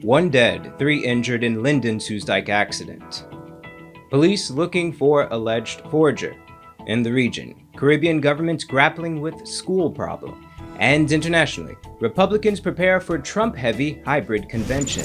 1 dead, 3 injured in LINDEN-SOESDYKE accident. Police looking for alleged forger. In the region, Caribbean governments grappling with school problem. And internationally, Republicans prepare for Trump-heavy hybrid convention.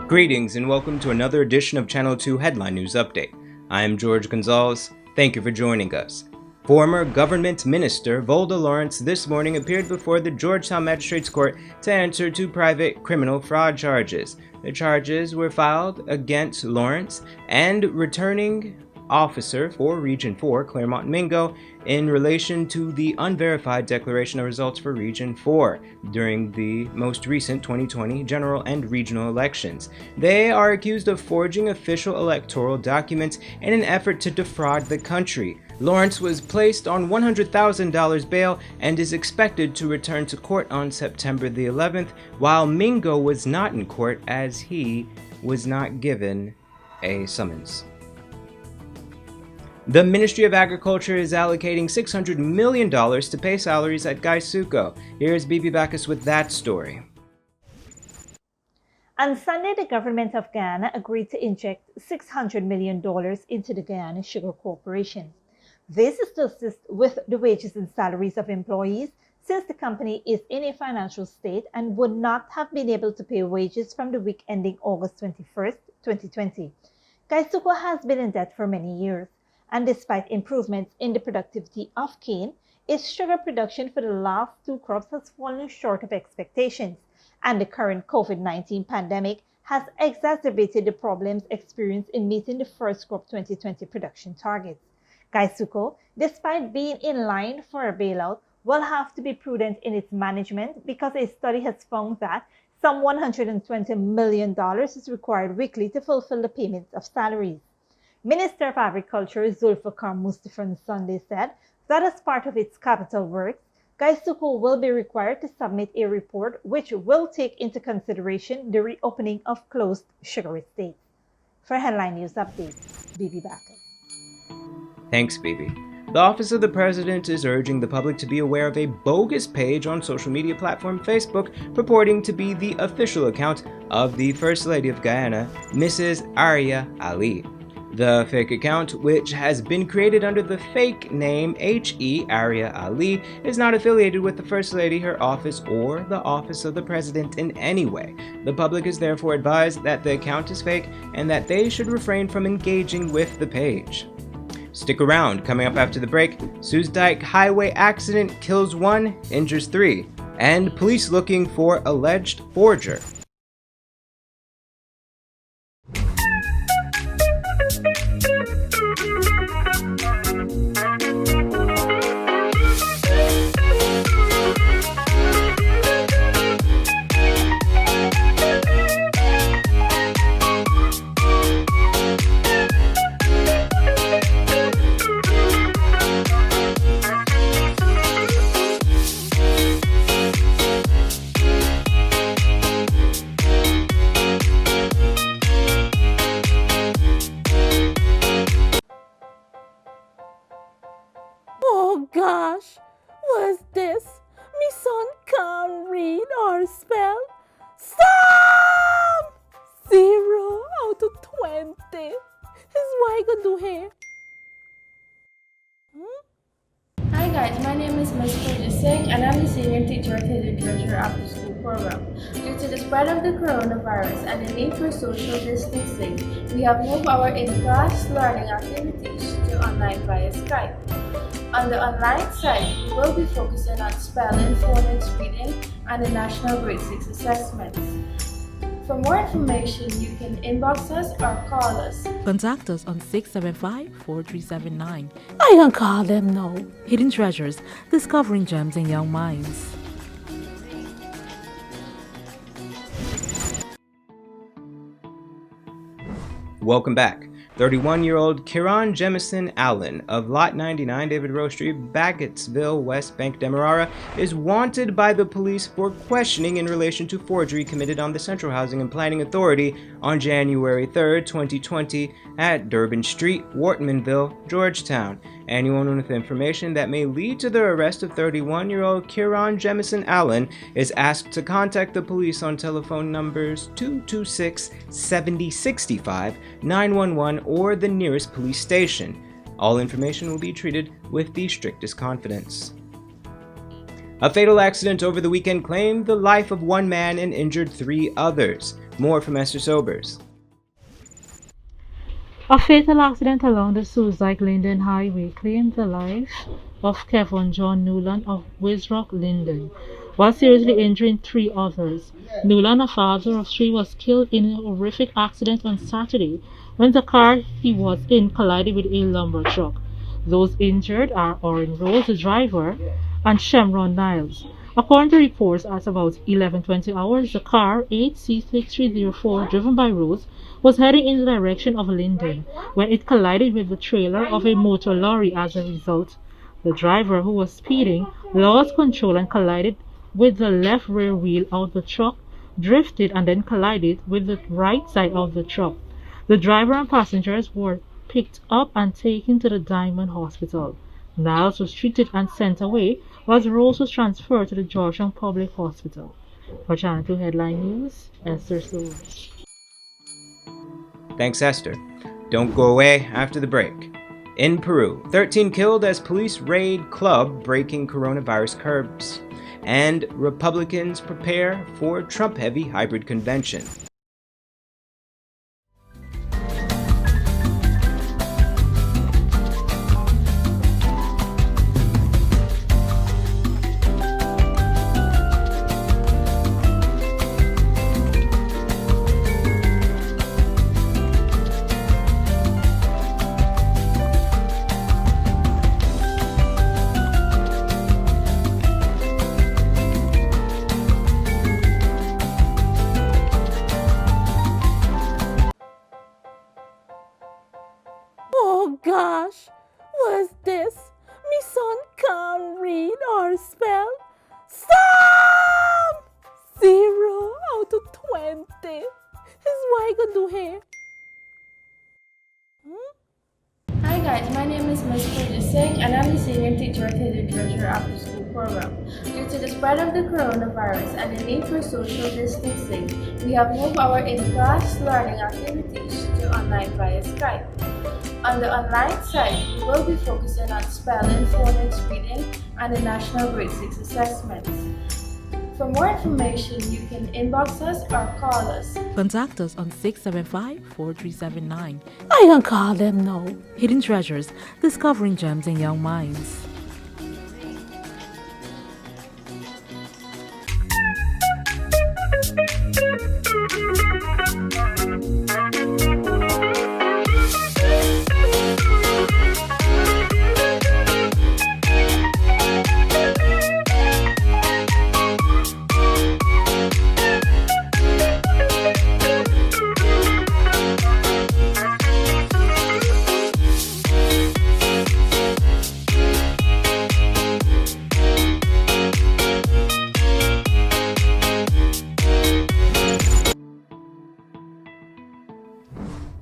Greetings and welcome to another edition of Channel 2 Headline News Update. I am George Gonzalez. Thank you for joining us. Former government minister Volda Lawrence this morning appeared before the Georgetown Magistrates Court to answer 2 private criminal fraud charges. The charges were filed against Lawrence and returning officer for Region 4, Claremont Mingo, in relation to the unverified declaration of results for Region 4 during the most recent 2020 general and regional elections. They are accused of forging official electoral documents in an effort to defraud the country. Lawrence was placed on $100,000 bail and is expected to return to court on September the 11th, while Mingo was not in court as he was not given a summons. The Ministry of Agriculture is allocating $600 million to pay salaries at Gaisuco. Here's Bibi Bacchus with that story. On Sunday, the government of Guyana agreed to inject $600 million into the Guyana Sugar Corporation. This is to assist with the wages and salaries of employees, since the company is in a financial state and would not have been able to pay wages from the week ending August 21st, 2020. Gaisuco has been in debt for many years, and despite improvements in the productivity of cane, its sugar production for the last 2 crops has fallen short of expectations, and the current COVID-19 pandemic has exacerbated the problems experienced in meeting the first crop 2020 production targets. Gaisuco, despite being in line for a bailout, will have to be prudent in its management because a study has found that some $120 million is required weekly to fulfill the payments of salaries. Minister of Agriculture Zulfikar Mustafa on Sunday said that as part of its capital works, Gaisuco will be required to submit a report which will take into consideration the reopening of closed sugar estates. For Headline News Update, Bibi Bacchus. Thanks, Bibi. The Office of the President is urging the public to be aware of a bogus page on social media platform Facebook purporting to be the official account of the First Lady of Guyana, Mrs. Arya Ali. The fake account, which has been created under the fake name H.E. Arya Ali, is not affiliated with the First Lady, her office, or the Office of the President in any way. The public is therefore advised that the account is fake and that they should refrain from engaging with the page. Stick around. Coming up after the break, Soesdijk highway accident kills 1, injures 3, and police looking for alleged forger. Oh gosh, what's this? Me son can't read or spell. Stop! 0 out of 20. Is what I gonna do here? Hi guys, my name is Ms. Singh and I'm the senior teacher at the Treasure After School program. Due to the spread of the coronavirus and the need for social distancing, we have moved our in-class learning activities to online via Skype. On the online site, we will be focusing on spelling, phonics, reading, and the National Grade 6 assessments. For more information, you can inbox us or call us. Contact us on 675-4379. I can call them now. Hidden Treasures, discovering gems in young minds. Welcome back. 31-year-old Kiran Jemison Allen of Lot 99 David Rowe Street, Baggettsville, West Bank, Demerara, is wanted by the police for questioning in relation to forgery committed on the Central Housing and Planning Authority on January 3, 2020 at Durban Street, Wortmanville, Georgetown. Anyone with information that may lead to the arrest of 31-year-old Kieran Jemison Allen is asked to contact the police on telephone numbers 226-7065, 911, or the nearest police station. All information will be treated with the strictest confidence. A fatal accident over the weekend claimed the life of one man and injured 3 others. More from Esther Sobers. A fatal accident along the Soesdyke Linden Highway claimed the life of Kevin John Newland of Wisrock, Linden, while seriously injuring 3 others. Newland, a father of 3, was killed in a horrific accident on Saturday when the car he was in collided with a lumber truck. Those injured are Oren Rose, the driver, and Shemron Niles. According to reports, at about 11:20 hours, the car 8C6304, driven by Rose, was heading in the direction of Linden when it collided with the trailer of a motor lorry. As a result, the driver, who was speeding, lost control and collided with the left rear wheel of the truck, drifted, and then collided with the right side of the truck. The driver and passengers were picked up and taken to the Diamond Hospital. Niles was treated and sent away, while Rose was transferred to the Georgetown Public Hospital. For Channel 2 Headline News, Esther Sobers. Thanks, Esther. Don't go away after the break. In Peru, 13 killed as police raid club breaking coronavirus curbs. And Republicans prepare for Trump-heavy hybrid convention. Oh gosh, what's this? Me son can't read or spell. Stop! 0 out of 20. Is what I gonna do here? Hi guys, my name is Ms. Kojicek and I'm the senior teacher at the literature after school program. Due to the spread of the coronavirus and the need for social distancing, we have moved our in-class learning activities to online via Skype. On the online side, we will be focusing on spelling, phonics, reading, and the National Grade 6 assessments. For more information, you can inbox us or call us. Contact us on 675-4379. I can call them now. Hidden Treasures, discovering gems in young minds.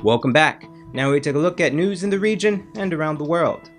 Welcome back. Now we take a look at news in the region and around the world.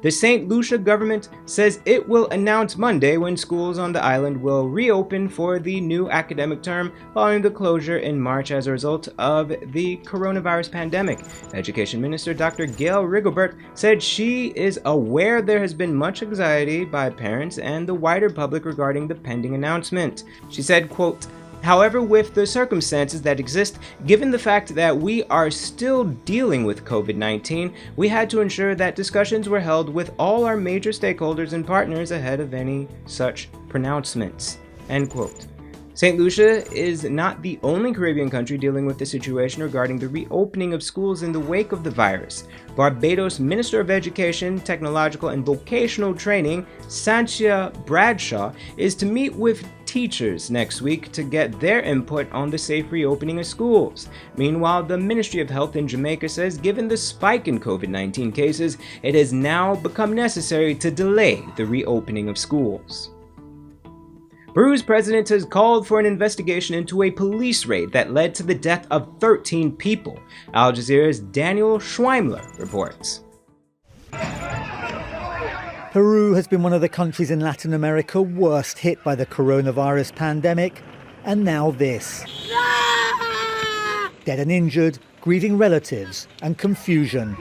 The St. Lucia government says it will announce Monday when schools on the island will reopen for the new academic term following the closure in March as a result of the coronavirus pandemic. Education Minister Dr. Gail Rigobert said she is aware there has been much anxiety by parents and the wider public regarding the pending announcement. She said, quote, "However, with the circumstances that exist, given the fact that we are still dealing with COVID-19, we had to ensure that discussions were held with all our major stakeholders and partners ahead of any such pronouncements." End quote. St. Lucia is not the only Caribbean country dealing with the situation regarding the reopening of schools in the wake of the virus. Barbados Minister of Education, Technological and Vocational Training, Santia Bradshaw, is to meet with teachers next week to get their input on the safe reopening of schools. Meanwhile, the Ministry of Health in Jamaica says given the spike in COVID-19 cases, it has now become necessary to delay the reopening of schools. Peru's president has called for an investigation into a police raid that led to the death of 13 people. Al Jazeera's Daniel Schweimler reports. Peru has been one of the countries in Latin America worst hit by the coronavirus pandemic, and now this. Dead and injured, grieving relatives, and confusion.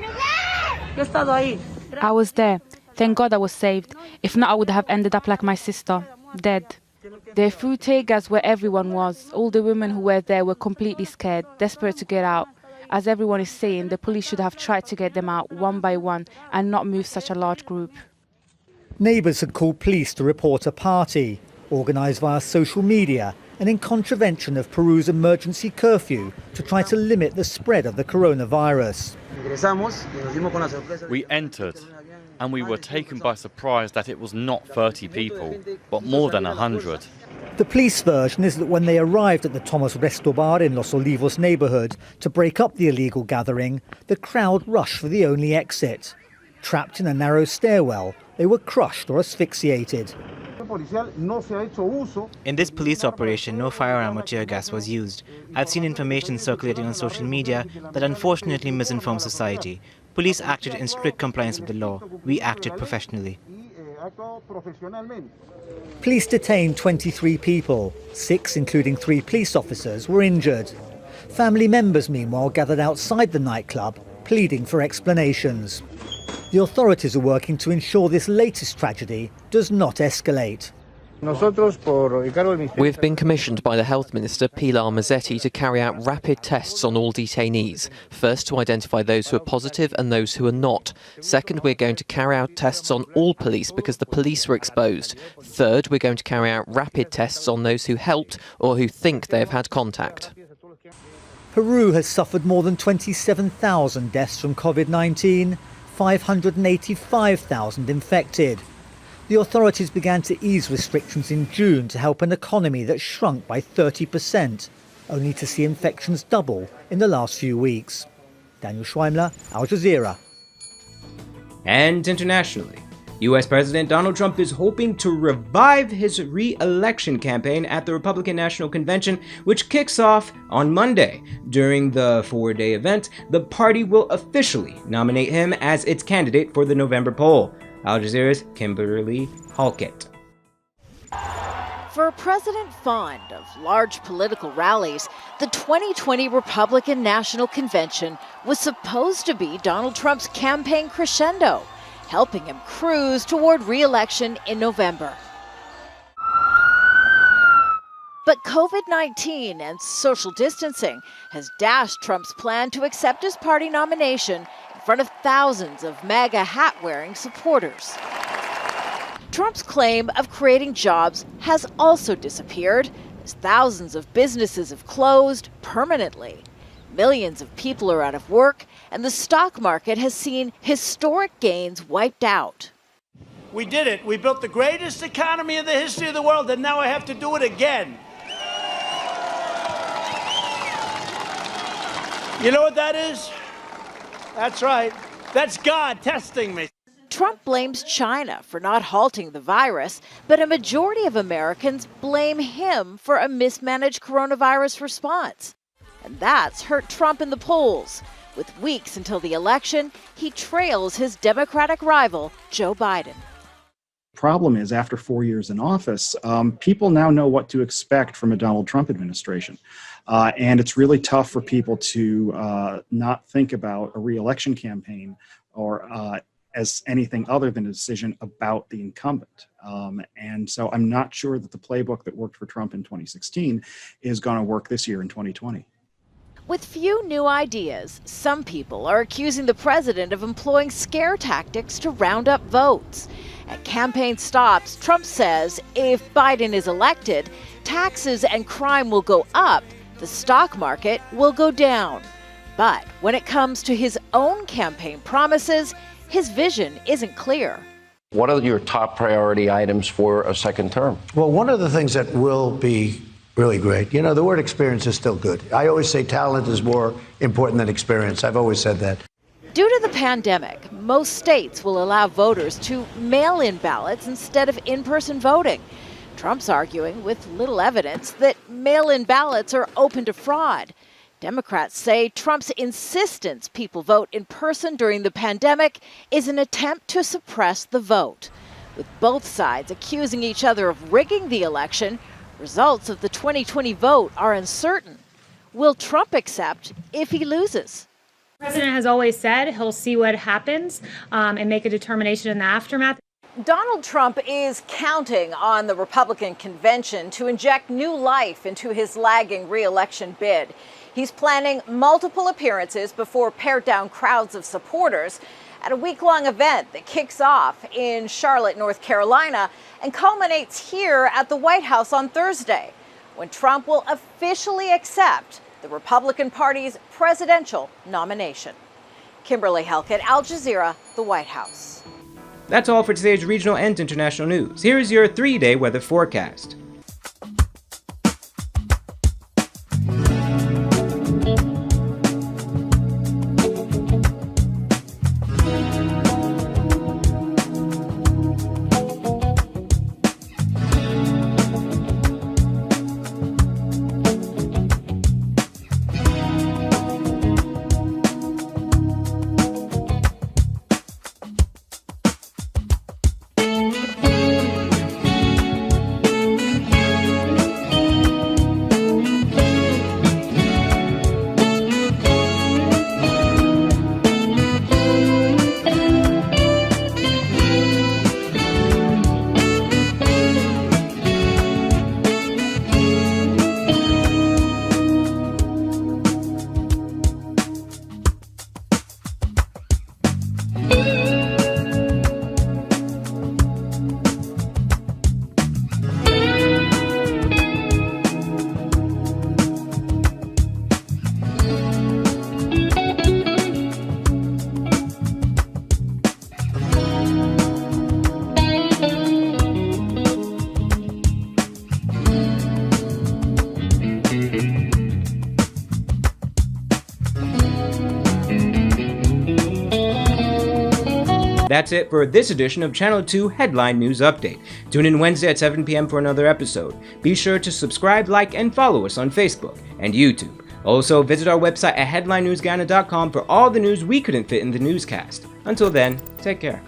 I was there. Thank God I was saved. If not, I would have ended up like my sister, dead. They threw tear gas where everyone was. All the women who were there were completely scared, desperate to get out. As everyone is saying, the police should have tried to get them out one by one and not move such a large group. Neighbours had called police to report a party, organised via social media and in contravention of Peru's emergency curfew to try to limit the spread of the coronavirus. We entered and we were taken by surprise that it was not 30 people, but more than 100. The police version is that when they arrived at the Thomas Restobar in Los Olivos neighbourhood to break up the illegal gathering, the crowd rushed for the only exit. Trapped in a narrow stairwell, they were crushed or asphyxiated. In this police operation, no firearm or tear gas was used. I've seen information circulating on social media that unfortunately misinforms society. Police acted in strict compliance with the law. We acted professionally. Police detained 23 people. 6, including 3 police officers, were injured. Family members, meanwhile, gathered outside the nightclub, pleading for explanations. The authorities are working to ensure this latest tragedy does not escalate. We've been commissioned by the Health Minister, Pilar Mazzetti, to carry out rapid tests on all detainees. First, to identify those who are positive and those who are not. Second, we're going to carry out tests on all police because the police were exposed. Third, we're going to carry out rapid tests on those who helped or who think they have had contact. Peru has suffered more than 27,000 deaths from COVID-19, 585,000 infected. The authorities began to ease restrictions in June to help an economy that shrunk by 30%, only to see infections double in the last few weeks. Daniel Schweimler, Al Jazeera. And internationally, U.S. President Donald Trump is hoping to revive his re-election campaign at the Republican National Convention, which kicks off on Monday. During the 4-day event, the party will officially nominate him as its candidate for the November poll. Al Jazeera's Kimberly Halkett. For a president fond of large political rallies, the 2020 Republican National Convention was supposed to be Donald Trump's campaign crescendo, helping him cruise toward re-election in November. But COVID-19 and social distancing has dashed Trump's plan to accept his party nomination in front of thousands of MAGA hat-wearing supporters. Trump's claim of creating jobs has also disappeared as thousands of businesses have closed permanently. Millions of people are out of work, and the stock market has seen historic gains wiped out. We did it. We built the greatest economy in the history of the world, and now I have to do it again. You know what that is? That's right. That's God testing me. Trump blames China for not halting the virus, but a majority of Americans blame him for a mismanaged coronavirus response. And that's hurt Trump in the polls. With weeks until the election, he trails his Democratic rival, Joe Biden. Problem is, after 4 years in office, people now know what to expect from a Donald Trump administration. And it's really tough for people to not think about a re-election campaign or as anything other than a decision about the incumbent. And so I'm not sure that the playbook that worked for Trump in 2016 is going to work this year in 2020. With few new ideas, some people are accusing the president of employing scare tactics to round up votes. At campaign stops, Trump says if Biden is elected, taxes and crime will go up, the stock market will go down. But when it comes to his own campaign promises, his vision isn't clear. What are your top priority items for a second term? Well, one of the things that will be really great, you know, the word experience is still good. I always say talent is more important than experience. I've always said that. Due to the pandemic, most states will allow voters to mail in ballots instead of in-person voting. Trump's arguing, with little evidence, that mail-in ballots are open to fraud. Democrats say Trump's insistence people vote in person during the pandemic is an attempt to suppress the vote. with both sides accusing each other of rigging the election. Results of the 2020 vote are uncertain. Will Trump accept if he loses? The president has always said he'll see what happens and make a determination in the aftermath. Donald Trump is counting on the Republican convention to inject new life into his lagging re-election bid. He's planning multiple appearances before pared-down crowds of supporters at a week-long event that kicks off in Charlotte, North Carolina, and culminates here at the White House on Thursday, when Trump will officially accept the Republican Party's presidential nomination. Kimberly Helkett, Al Jazeera, the White House. That's all for today's regional and international news. Here's your 3-day weather forecast. That's it for this edition of Channel 2 Headline News Update. Tune in Wednesday at 7 p.m. for another episode. Be sure to subscribe, like, and follow us on Facebook and YouTube. Also, visit our website at headlinenewsghana.com for all the news we couldn't fit in the newscast. Until then, take care.